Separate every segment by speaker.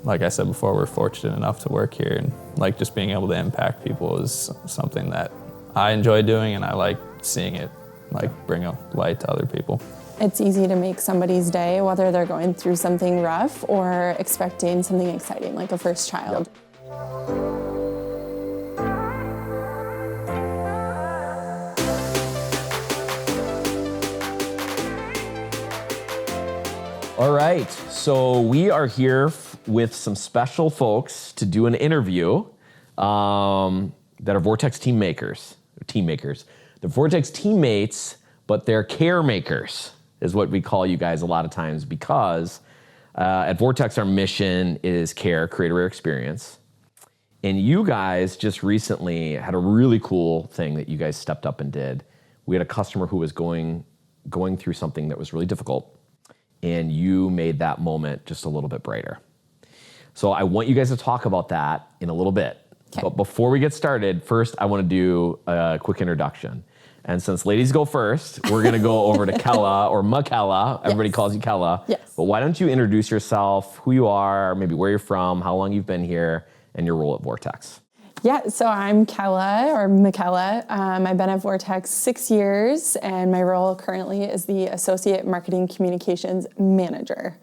Speaker 1: like I said before, we're fortunate enough to work here, and like just being able to impact people is something that I enjoy doing, and I like seeing it like bring a light to other people.
Speaker 2: It's easy to make somebody's day, whether they're going through something rough or expecting something exciting, like a first child.
Speaker 3: All right, so we are here with some special folks to do an interview that are Vortex team makers. They're Vortex teammates, but they're care makers, is what we call you guys a lot of times, because at Vortex our mission is care, create a rare experience. And you guys just recently had a really cool thing that you guys stepped up and did. We had a customer who was going through something that was really difficult, and you made that moment just a little bit brighter. So I want you guys to talk about that in a little bit. Okay. But before we get started, first I want to do a quick introduction. And since ladies go first, we're gonna go over to Kella, or Kella. Everybody calls you Kella.
Speaker 2: Yes.
Speaker 3: But why don't you introduce yourself, who you are, maybe where you're from, how long you've been here, and your role at Vortex.
Speaker 2: Yeah, so I'm Kella, or Kella. I've been at Vortex 6 years, and my role currently is the Associate Marketing Communications Manager.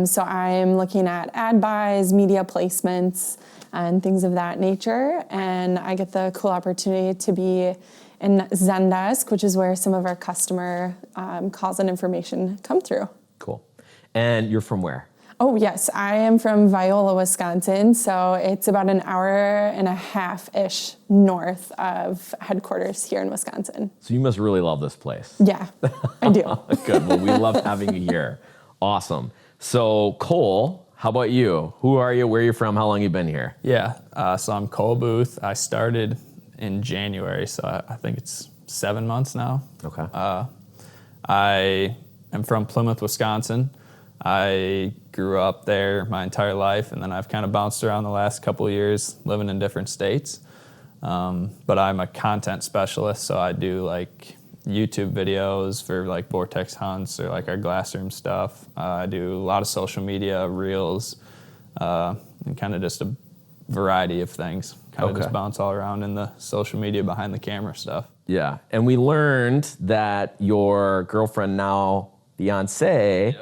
Speaker 2: So I'm looking at ad buys, media placements, and things of that nature. And I get the cool opportunity to be in Zendesk, which is where some of our customer calls and information come through.
Speaker 3: Cool. And you're from where?
Speaker 2: Oh, yes. I am from Viola, Wisconsin, so it's about an hour and a half-ish north of headquarters here in Wisconsin.
Speaker 3: So you must really love this place.
Speaker 2: Yeah, I do.
Speaker 3: Good. Well, we love having you here. Awesome. So Cole, how about you? Who are you? Where are you from? How long have you been here?
Speaker 1: Yeah, so I'm Cole Booth. I started in January, so I think it's 7 months now.
Speaker 3: Okay.
Speaker 1: I am from Plymouth, Wisconsin. I grew up there my entire life, and then I've kind of bounced around the last couple of years living in different states. But I'm a content specialist, so I do like YouTube videos for like Vortex hunts or like our glassroom stuff. I do a lot of social media, reels, and kind of just a variety of things. Kind of just bounce all around in the social media behind the camera stuff.
Speaker 3: Yeah, and we learned that your girlfriend, now fiance,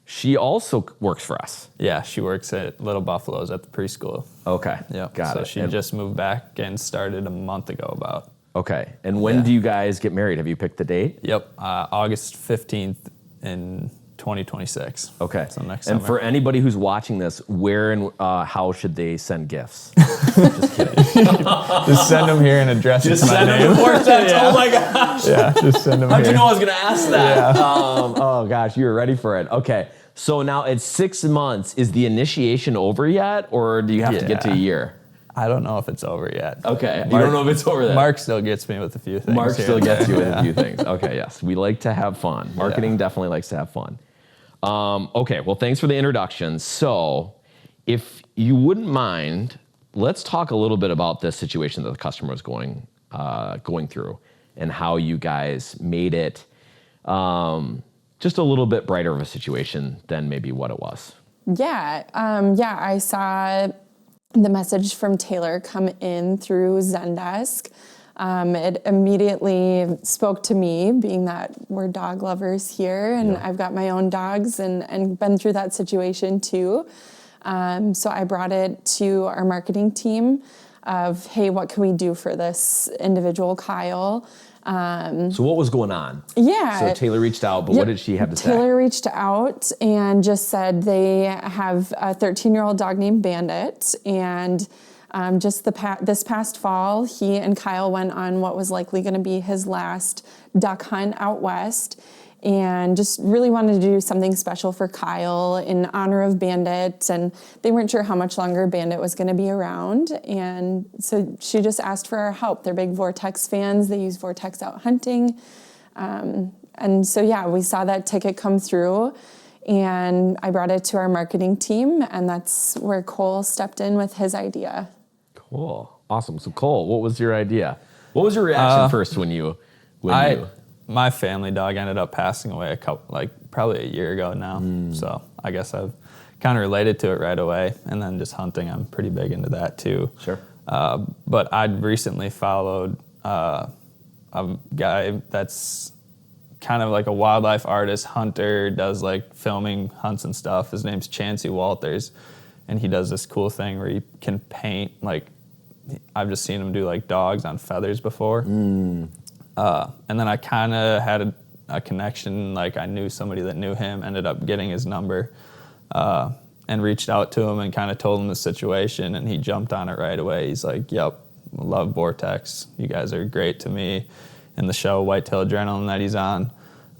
Speaker 3: she also works for us.
Speaker 1: Yeah, she works at Little Buffaloes at the preschool.
Speaker 3: Okay,
Speaker 1: Yep.
Speaker 3: Got it.
Speaker 1: So she just moved back and started a month ago about.
Speaker 3: Okay, and when do you guys get married? Have you picked the date?
Speaker 1: Yep, August 15th in 2026.
Speaker 3: Okay,
Speaker 1: So next
Speaker 3: and
Speaker 1: summer.
Speaker 3: for anybody who's watching this, where and how should they send gifts? Just kidding.
Speaker 1: Just send them here and address it to my name.
Speaker 3: Oh my gosh.
Speaker 1: Yeah, just send them
Speaker 3: How'd
Speaker 1: here.
Speaker 3: you know I was gonna ask that? Oh gosh, you were ready for it. Okay, so now it's 6 months. Is the initiation over yet, or do you have to get to a year?
Speaker 1: I don't know if it's over yet.
Speaker 3: Okay, you don't know if it's over yet.
Speaker 1: Mark still gets me with a few things.
Speaker 3: Mark
Speaker 1: here
Speaker 3: still
Speaker 1: and
Speaker 3: gets
Speaker 1: there.
Speaker 3: you with a few things. Okay, yes, we like to have fun. Marketing definitely likes to have fun. Okay, well, thanks for the introduction. So, if you wouldn't mind, let's talk a little bit about this situation that the customer was going through, and how you guys made it just a little bit brighter of a situation than maybe what it was.
Speaker 2: Yeah, I saw the message from Taylor come in through Zendesk. It immediately spoke to me, being that we're dog lovers here, and I've got my own dogs and been through that situation too. So I brought it to our marketing team of, hey, what can we do for this individual, Kyle?
Speaker 3: So what was going on?
Speaker 2: Yeah.
Speaker 3: So Taylor reached out, but what did she have to say?
Speaker 2: Taylor reached out and just said they have a 13-year-old dog named Bandit, and just this past fall, he and Kyle went on what was likely going to be his last duck hunt out west, and just really wanted to do something special for Kyle in honor of Bandit, and they weren't sure how much longer Bandit was going to be around, and so she just asked for our help. They're big Vortex fans. They use Vortex out hunting, and so we saw that ticket come through, and I brought it to our marketing team, and that's where Cole stepped in with his idea.
Speaker 3: Cool. Awesome. So Cole, what was your idea? What was your reaction first when you
Speaker 1: my family dog ended up passing away probably a year ago now. So I guess I've kind of related to it right away. And then just hunting, I'm pretty big into that too.
Speaker 3: Sure.
Speaker 1: But I'd recently followed a guy that's kind of like a wildlife artist, hunter, does like filming hunts and stuff. His name's Chancey Walters, and he does this cool thing where he can paint, like, I've just seen him do like dogs on feathers before. And then I kind of had a connection, like I knew somebody that knew him, ended up getting his number, and reached out to him and kind of told him the situation, and he jumped on it right away. He's like, yep, love Vortex. You guys are great to me. In the show Whitetail Adrenaline that he's on.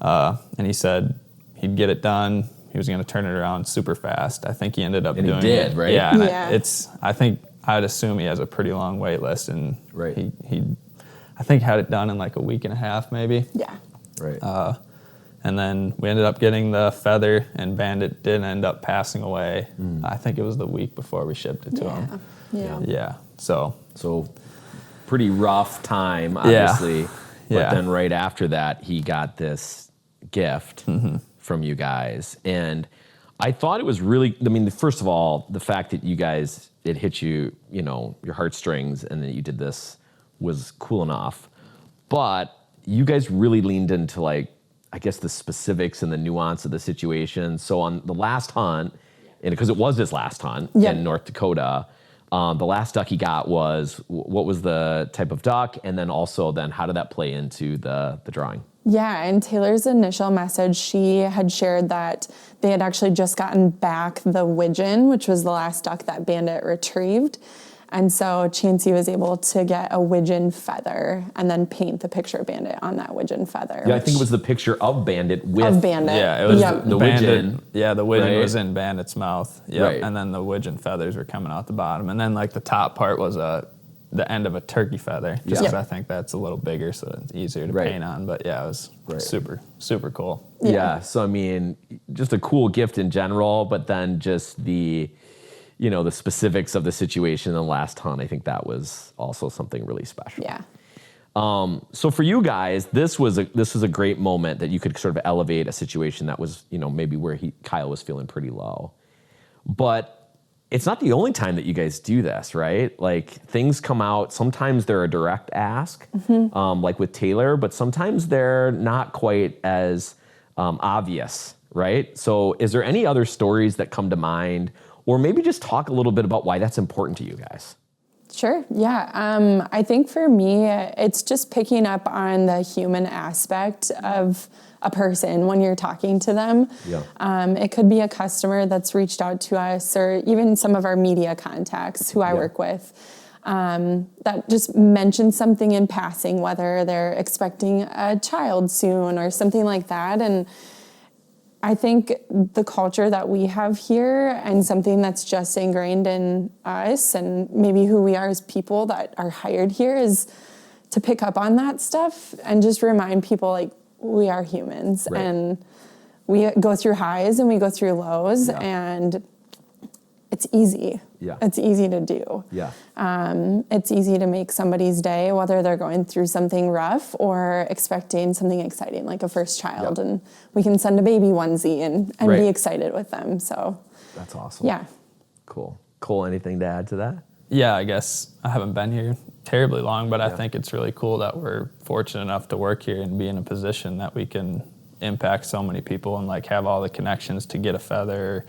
Speaker 1: And he said he'd get it done. He was going to turn it around super fast. I think he ended up doing it.
Speaker 3: And he did, right?
Speaker 1: Yeah. And
Speaker 2: Yeah.
Speaker 1: I think I'd assume he has a pretty long wait list, and
Speaker 3: Right.
Speaker 1: he I think had it done in like a week and a half maybe.
Speaker 2: Yeah.
Speaker 3: Right.
Speaker 1: And then we ended up getting the feather, and Bandit did end up passing away. I think it was the week before we shipped it to him.
Speaker 2: Yeah.
Speaker 1: Yeah. So
Speaker 3: pretty rough time, obviously. But
Speaker 1: Yeah.
Speaker 3: then right after that, he got this gift from you guys. And I thought it was really, I mean, first of all, the fact that you guys, it hit you, your heartstrings, and that you did this was cool enough. But you guys really leaned into, like, I guess the specifics and the nuance of the situation. So on the last hunt, and because it was his last hunt in North Dakota, the last duck he got what was the type of duck? And then also how did that play into the drawing?
Speaker 2: Yeah, in Taylor's initial message, she had shared that they had actually just gotten back the widgeon, which was the last duck that Bandit retrieved. And so Chancey was able to get a widgeon feather and then paint the picture of Bandit on that widgeon feather.
Speaker 3: Yeah, I think it was the picture of Bandit with
Speaker 2: of Bandit.
Speaker 1: Yeah, it was
Speaker 2: Yep.
Speaker 1: the
Speaker 3: Bandit,
Speaker 1: widgeon. Yeah, the widgeon
Speaker 3: right?
Speaker 1: was in Bandit's mouth. Yep.
Speaker 3: Right.
Speaker 1: And then the widgeon feathers were coming out the bottom. And then like the top part was the end of a turkey feather, just because I think that's a little bigger, so it's easier to paint on. But yeah, it was super, super cool.
Speaker 3: Yeah, so I mean, just a cool gift in general, but then just the specifics of the situation in the last hunt, I think that was also something really special.
Speaker 2: Yeah.
Speaker 3: So for you guys, this was a great moment that you could sort of elevate a situation that was, maybe where Kyle was feeling pretty low. But it's not the only time that you guys do this, right? Like, things come out, sometimes they're a direct ask, like with Taylor, but sometimes they're not quite as obvious, right? So is there any other stories that come to mind? Or maybe just talk a little bit about why that's important to you guys.
Speaker 2: Sure, yeah. I think for me, it's just picking up on the human aspect of a person when you're talking to them.
Speaker 3: Yeah.
Speaker 2: It could be a customer that's reached out to us, or even some of our media contacts who I work with, that just mention something in passing, whether they're expecting a child soon or something like that. And I think the culture that we have here, and something that's just ingrained in us and maybe who we are as people that are hired here, is to pick up on that stuff and just remind people, like, we are humans, and we go through highs and we go through lows, and it's easy.
Speaker 3: Yeah.
Speaker 2: It's easy to do.
Speaker 3: Yeah.
Speaker 2: It's easy to make somebody's day, whether they're going through something rough or expecting something exciting, like a first child. And we can send a baby onesie and be excited with them. So
Speaker 3: that's awesome.
Speaker 2: Yeah.
Speaker 3: Cool. Cole, anything to add to that?
Speaker 1: Yeah, I guess I haven't been here terribly long, but I think it's really cool that we're fortunate enough to work here and be in a position that we can impact so many people and like have all the connections to get a feather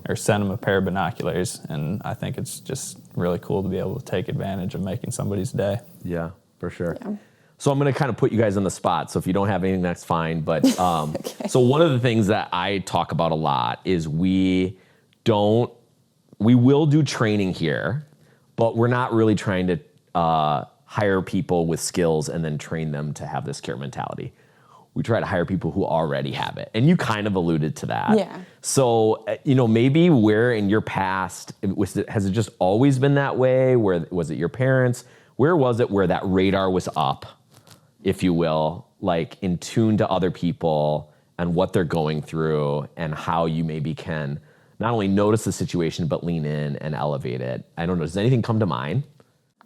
Speaker 1: or send them a pair of binoculars. And I think it's just really cool to be able to take advantage of making somebody's day.
Speaker 3: Yeah, for sure.
Speaker 2: Yeah.
Speaker 3: So I'm going to kind of put you guys on the spot. So if you don't have anything, that's fine. But so one of the things that I talk about a lot is we will do training here, but we're not really trying to hire people with skills and then train them to have this killer mentality. We try to hire people who already have it. And you kind of alluded to that.
Speaker 2: Yeah.
Speaker 3: So, maybe where in your past, has it just always been that way? Where was it your parents? Where was it where that radar was up, if you will, like in tune to other people and what they're going through and how you maybe can not only notice the situation, but lean in and elevate it? I don't know. Does anything come to mind?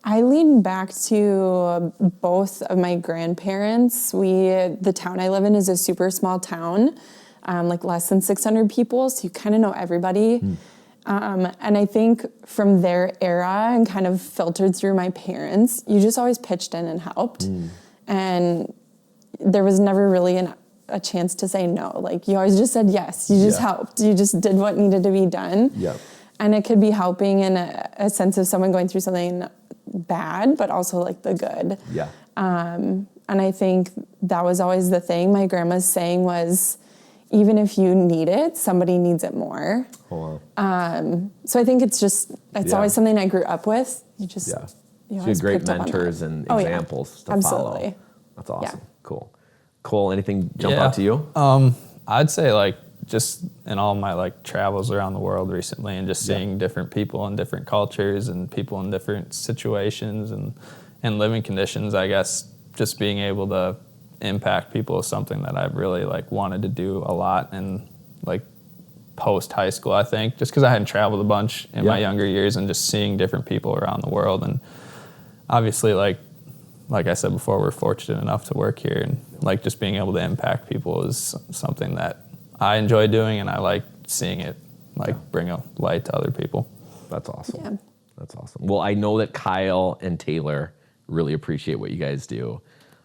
Speaker 2: I lean back to both of my grandparents. The town I live in is a super small town. like less than 600 people, so you kind of know everybody. And I think from their era and kind of filtered through my parents, you just always pitched in and helped. And there was never really a chance to say no. Like, you always just said yes. You just helped. You just did what needed to be done.
Speaker 3: Yeah.
Speaker 2: And it could be helping in a sense of someone going through something bad, but also like the good.
Speaker 3: Yeah.
Speaker 2: And I think that was always the thing. My grandma's saying was, even if you need it, somebody needs it more.
Speaker 3: Oh, wow.
Speaker 2: So I think it's always something I grew up with. You just,
Speaker 3: Yeah.
Speaker 2: you
Speaker 3: So you
Speaker 2: always
Speaker 3: had great
Speaker 2: picked up on
Speaker 3: mentors
Speaker 2: that.
Speaker 3: and
Speaker 2: Oh, yeah.
Speaker 3: examples to
Speaker 2: Absolutely.
Speaker 3: follow. That's awesome.
Speaker 2: Yeah.
Speaker 3: Cool. Cole, anything jump out to you?
Speaker 1: I'd say like just in all my like travels around the world recently and just seeing different people and different cultures and people in different situations and living conditions, I guess just being able to impact people is something that I've really like wanted to do a lot in like post high school, I think, just because I hadn't traveled a bunch in my younger years and just seeing different people around the world. And obviously like I said before, we're fortunate enough to work here, and like just being able to impact people is something that I enjoy doing, and I like seeing it like bring a light to other people.
Speaker 3: That's awesome.
Speaker 2: Yeah.
Speaker 3: That's awesome. Well, I know that Kyle and Taylor really appreciate what you guys do.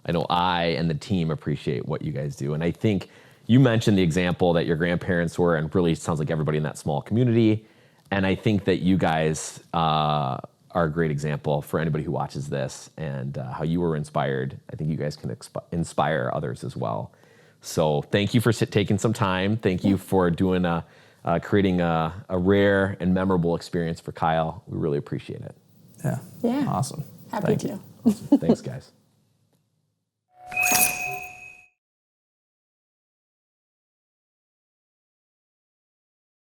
Speaker 3: I know I and the team appreciate what you guys do. And I think you mentioned the example that your grandparents were, and really sounds like everybody in that small community. And I think that you guys are a great example for anybody who watches this, and how you were inspired. I think you guys can inspire others as well. So thank you for taking some time. Thank you for doing creating a rare and memorable experience for Kyle. We really appreciate it.
Speaker 1: Yeah.
Speaker 2: Yeah.
Speaker 1: Awesome.
Speaker 2: Happy
Speaker 1: Thank
Speaker 2: to.
Speaker 1: you.
Speaker 3: Awesome. Thanks, guys.